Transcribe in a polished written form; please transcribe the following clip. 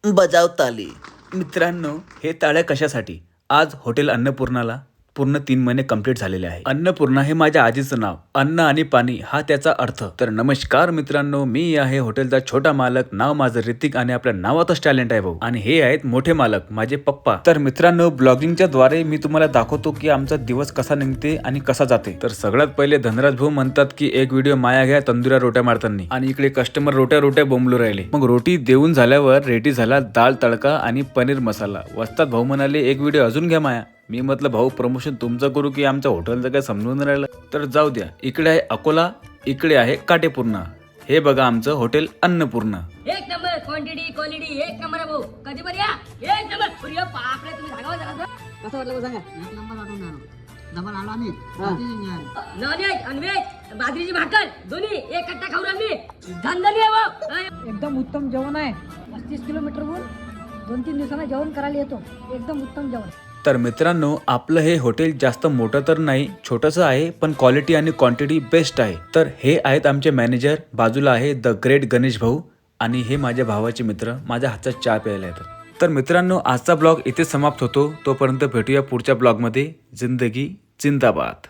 बजावताली. मित्रांनो, हे टाळ्या कशासाठी? आज हॉटेल अन्नपूर्णाला पूर्ण 3 महिने कंप्लीट झालेले आहे. अन्नपूर्णा हे माझ्या आजीचं नाव, अन्न आणि पाणी हा त्याचा अर्थ. तर नमस्कार मित्रांनो, मी आहे हॉटेलचा छोटा मालक. नाव माझं ऋतिक आणि आपल्या नावातच टॅलेंट आहे भाऊ. आणि हे आहेत मोठे मालक, माझे पप्पा. तर मित्रांनो, ब्लॉगिंगच्या द्वारे मी तुम्हाला दाखवतो की आमचा दिवस कसा निघते आणि कसा जाते. तर सगळ्यात पहिले धनराज भाऊ म्हणतात की एक व्हिडिओ माया घ्या तंदुऱ्या रोट्या मारताना, आणि इकडे कस्टमर रोट्या बोंबलू राहिले. मग रोटी देऊन झाल्यावर रेडी झाला दाल तडका आणि पनीर मसाला. वस्ताद भाऊ म्हणाले एक व्हिडिओ अजून घ्या माया. मी म्हटलं भाऊ, प्रमोशन तुमचं करू की आमच्या हॉटेलचं काय समजून राहिलं. तर जाऊ द्या. इकडे आहे अकोला, इकडे आहे काटेपूर्णा. हे बघा आमचं हॉटेल अन्नपूर्णा. एक नंबर क्वांटिटी एक नंबर आहे भाऊ. कधी पण या, एक नंबर. अरे बापरे, तुम्ही सांगा जरा. कसं वाटलं सांगा. एक नंबर वाटून डबल आलो आम्ही. नॉनव्हेज अनव्हेज बाजरीची भाकर दोन्ही एक कट्टा खाऊ आम्ही. धंदली आहे भाऊ. एकदम उत्तम जेवण आहे. 35 किलोमीटरहून 2-3 दिवसांना जेवण करायला येतो. एकदम उत्तम जेवण. तर मित्रांनो, आपलं हे हॉटेल जास्त मोठं तर नाही, छोटंसं आहे, पण क्वालिटी आणि क्वांटिटी बेस्ट आहे. तर हे आहेत आमचे मॅनेजर. बाजूला आहे द ग्रेट गणेश भाऊ, आणि हे माझ्या भावाचे मित्र माझ्या हातचा चहा प्यायला येतात. तर मित्रांनो, आजचा ब्लॉग इथे समाप्त होतो. तोपर्यंत भेटूया पुढच्या ब्लॉगमध्ये. जिंदगी जिंदाबाद.